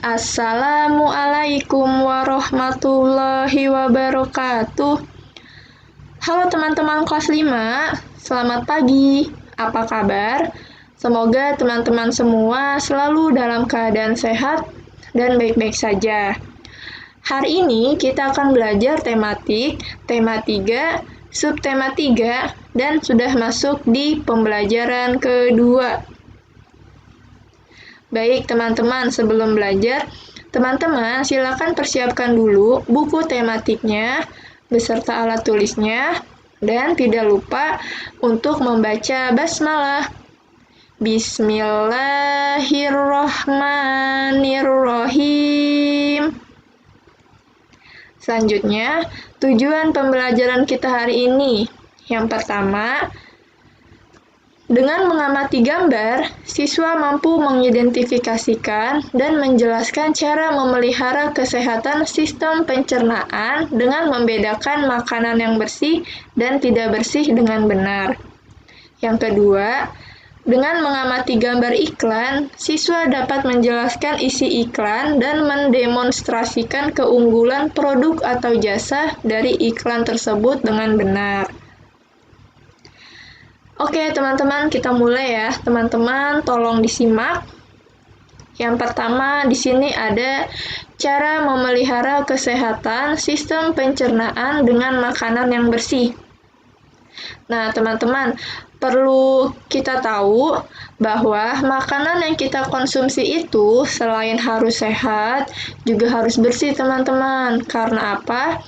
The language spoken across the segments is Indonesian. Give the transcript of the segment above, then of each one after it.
Assalamualaikum warahmatullahi wabarakatuh. Halo teman-teman kelas 5, selamat pagi. Apa kabar? Semoga teman-teman semua selalu dalam keadaan sehat dan baik-baik saja. Hari ini kita akan belajar tematik, tema 3, subtema 3, dan sudah masuk di pembelajaran kedua. Baik teman-teman, sebelum belajar, teman-teman silakan persiapkan dulu buku tematiknya beserta alat tulisnya, dan tidak lupa untuk membaca basmalah. Bismillahirrohmanirrohim. Selanjutnya, tujuan pembelajaran kita hari ini. Yang pertama, dengan mengamati gambar, siswa mampu mengidentifikasikan dan menjelaskan cara memelihara kesehatan sistem pencernaan dengan membedakan makanan yang bersih dan tidak bersih dengan benar. Yang kedua, dengan mengamati gambar iklan, siswa dapat menjelaskan isi iklan dan mendemonstrasikan keunggulan produk atau jasa dari iklan tersebut dengan benar. Oke, teman-teman, kita mulai ya. Teman-teman, tolong disimak. Yang pertama, di sini ada cara memelihara kesehatan sistem pencernaan dengan makanan yang bersih. Nah, teman-teman, perlu kita tahu bahwa makanan yang kita konsumsi itu selain harus sehat, juga harus bersih, teman-teman. Karena apa?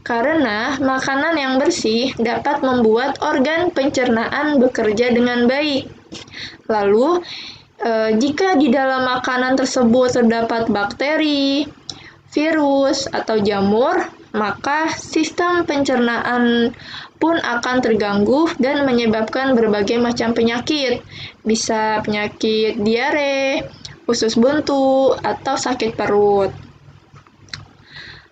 Karena makanan yang bersih dapat membuat organ pencernaan bekerja dengan baik. Lalu, jika di dalam makanan tersebut terdapat bakteri, virus, atau jamur, maka sistem pencernaan pun akan terganggu dan menyebabkan berbagai macam penyakit. Bisa penyakit diare, usus buntu, atau sakit perut.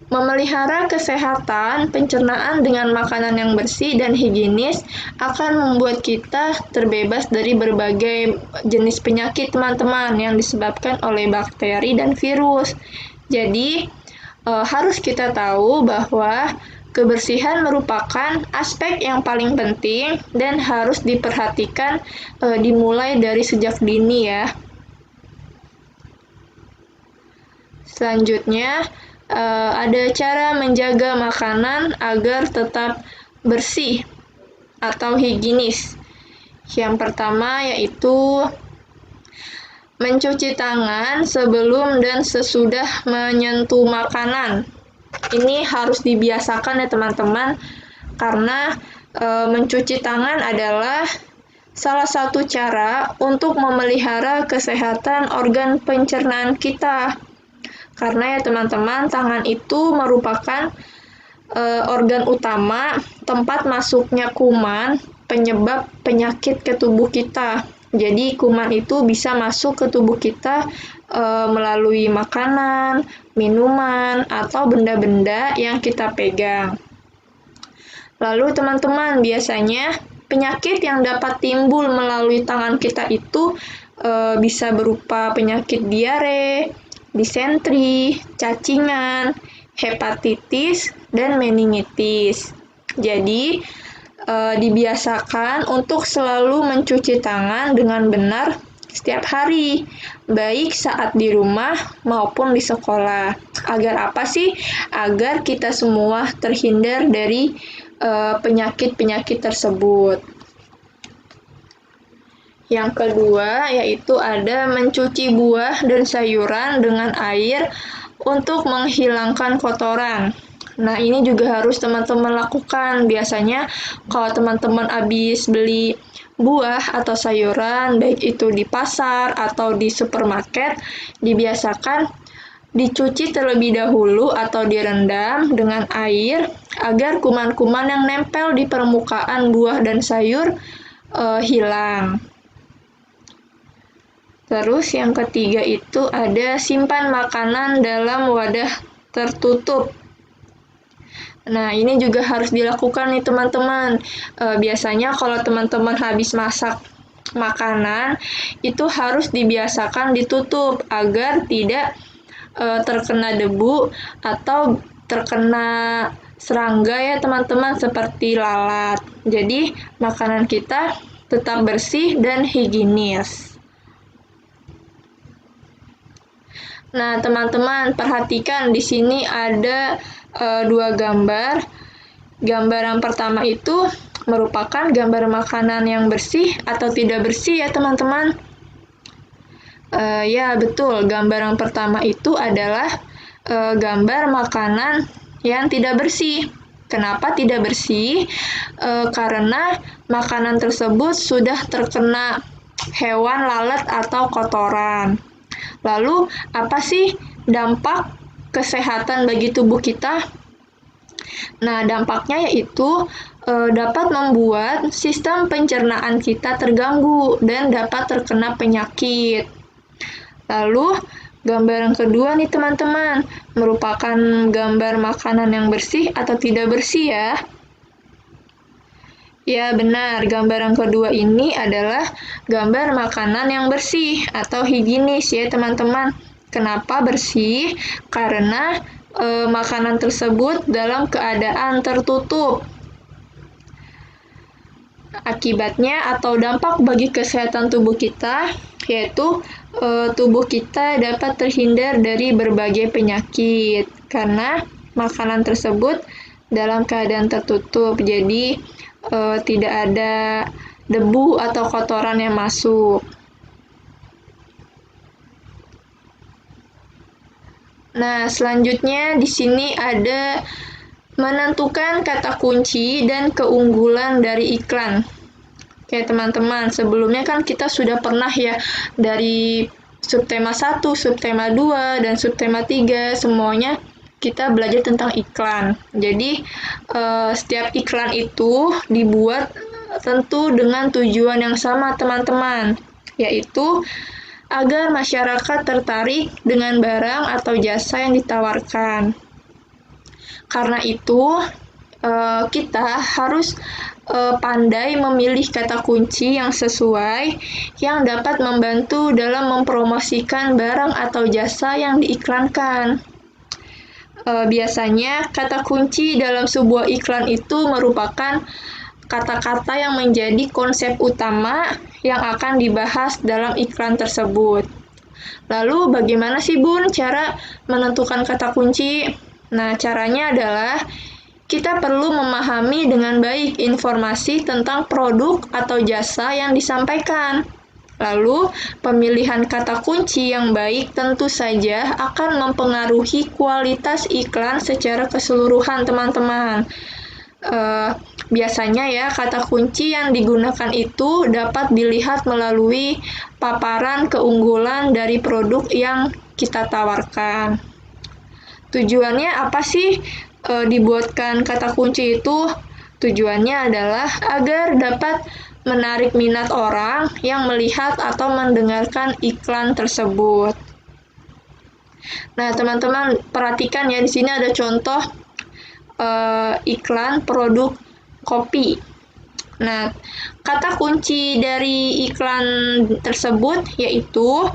Memelihara kesehatan pencernaan dengan makanan yang bersih dan higienis akan membuat kita terbebas dari berbagai jenis penyakit, teman-teman, yang disebabkan oleh bakteri dan virus. Jadi, harus kita tahu bahwa kebersihan merupakan aspek yang paling penting dan harus diperhatikan dimulai dari sejak dini ya. Selanjutnya, ada cara menjaga makanan agar tetap bersih atau higienis. Yang pertama yaitu mencuci tangan sebelum dan sesudah menyentuh makanan. Ini harus dibiasakan ya teman-teman, karena mencuci tangan adalah salah satu cara untuk memelihara kesehatan organ pencernaan kita. Karena ya teman-teman, tangan itu merupakan organ utama tempat masuknya kuman penyebab penyakit ke tubuh kita. Jadi kuman itu bisa masuk ke tubuh kita melalui makanan, minuman, atau benda-benda yang kita pegang. Lalu teman-teman, biasanya penyakit yang dapat timbul melalui tangan kita itu bisa berupa penyakit diare, disentri, cacingan, hepatitis, dan meningitis. Jadi, dibiasakan untuk selalu mencuci tangan dengan benar setiap hari, baik saat di rumah maupun di sekolah. Agar apa sih? Agar kita semua terhindar dari penyakit-penyakit tersebut. Yang kedua, yaitu ada mencuci buah dan sayuran dengan air untuk menghilangkan kotoran. Nah, ini juga harus teman-teman lakukan. Biasanya, kalau teman-teman habis beli buah atau sayuran, baik itu di pasar atau di supermarket, dibiasakan dicuci terlebih dahulu atau direndam dengan air agar kuman-kuman yang nempel di permukaan buah dan sayur hilang. Terus yang ketiga itu ada simpan makanan dalam wadah tertutup. Nah, ini juga harus dilakukan nih teman-teman. Biasanya kalau teman-teman habis masak makanan, itu harus dibiasakan ditutup agar tidak terkena debu atau terkena serangga ya teman-teman, seperti lalat. Jadi makanan kita tetap bersih dan higienis. Nah, teman-teman, perhatikan di sini ada dua gambar. Gambar yang pertama itu merupakan gambar makanan yang bersih atau tidak bersih ya teman-teman. Ya, betul. Gambar yang pertama itu adalah gambar makanan yang tidak bersih. Kenapa tidak bersih? Karena makanan tersebut sudah terkena hewan lalat atau kotoran. Lalu, apa sih dampak kesehatan bagi tubuh kita? Nah, dampaknya yaitu dapat membuat sistem pencernaan kita terganggu dan dapat terkena penyakit. Lalu, gambar yang kedua nih teman-teman, merupakan gambar makanan yang bersih atau tidak bersih ya. Ya benar, gambar yang kedua ini adalah gambar makanan yang bersih atau higienis ya teman-teman. Kenapa bersih? Karena makanan tersebut dalam keadaan tertutup. Akibatnya atau dampak bagi kesehatan tubuh kita yaitu tubuh kita dapat terhindar dari berbagai penyakit karena makanan tersebut dalam keadaan tertutup, jadi tidak ada debu atau kotoran yang masuk. Nah, selanjutnya di sini ada menentukan kata kunci dan keunggulan dari iklan. Oke, teman-teman, sebelumnya kan kita sudah pernah ya dari subtema 1, subtema 2, dan subtema 3, semuanya kita belajar tentang iklan. Jadi, setiap iklan itu dibuat tentu dengan tujuan yang sama, teman-teman, yaitu agar masyarakat tertarik dengan barang atau jasa yang ditawarkan. Karena itu, kita harus pandai memilih kata kunci yang sesuai, yang dapat membantu dalam mempromosikan barang atau jasa yang diiklankan. Biasanya, kata kunci dalam sebuah iklan itu merupakan kata-kata yang menjadi konsep utama yang akan dibahas dalam iklan tersebut. Lalu, bagaimana sih Bun cara menentukan kata kunci? Nah, caranya adalah kita perlu memahami dengan baik informasi tentang produk atau jasa yang disampaikan. Lalu, pemilihan kata kunci yang baik tentu saja akan mempengaruhi kualitas iklan secara keseluruhan, teman-teman. Biasanya ya, kata kunci yang digunakan itu dapat dilihat melalui paparan keunggulan dari produk yang kita tawarkan. Tujuannya apa sih dibuatkan kata kunci itu? Tujuannya adalah agar dapat menarik minat orang yang melihat atau mendengarkan iklan tersebut. Nah, teman-teman perhatikan ya, di sini ada contoh iklan produk kopi. Nah, kata kunci dari iklan tersebut yaitu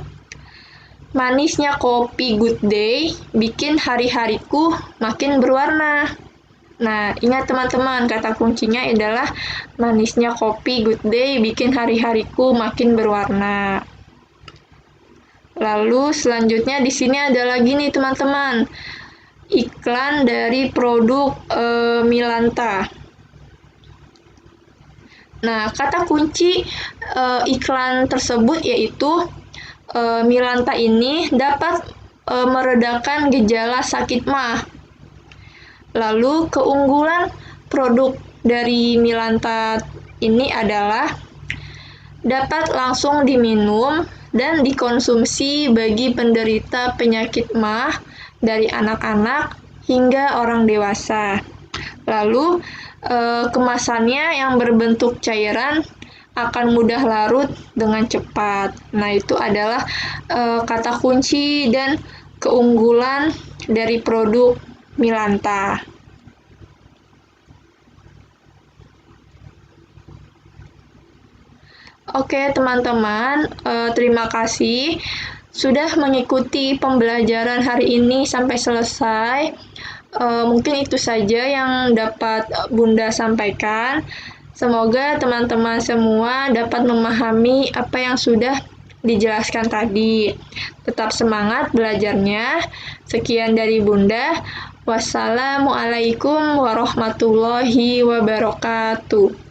manisnya kopi Good Day bikin hari-hariku makin berwarna. Nah, ingat teman-teman, kata kuncinya adalah manisnya kopi Good Day bikin hari-hariku makin berwarna. Lalu selanjutnya di sini ada lagi nih teman-teman, iklan dari produk Milanta. Nah, kata kunci iklan tersebut yaitu Milanta ini dapat meredakan gejala sakit MAH. Lalu keunggulan produk dari Milanta ini adalah dapat langsung diminum dan dikonsumsi bagi penderita penyakit MAH dari anak-anak hingga orang dewasa. Lalu kemasannya yang berbentuk cairan akan mudah larut dengan cepat. Nah, itu adalah kata kunci dan keunggulan dari produk Milanta. Oke, teman-teman, terima kasih sudah mengikuti pembelajaran hari ini sampai selesai. Mungkin itu saja yang dapat Bunda sampaikan. Semoga teman-teman semua dapat memahami apa yang sudah dijelaskan tadi. Tetap semangat belajarnya. Sekian dari Bunda. Wassalamualaikum warahmatullahi wabarakatuh.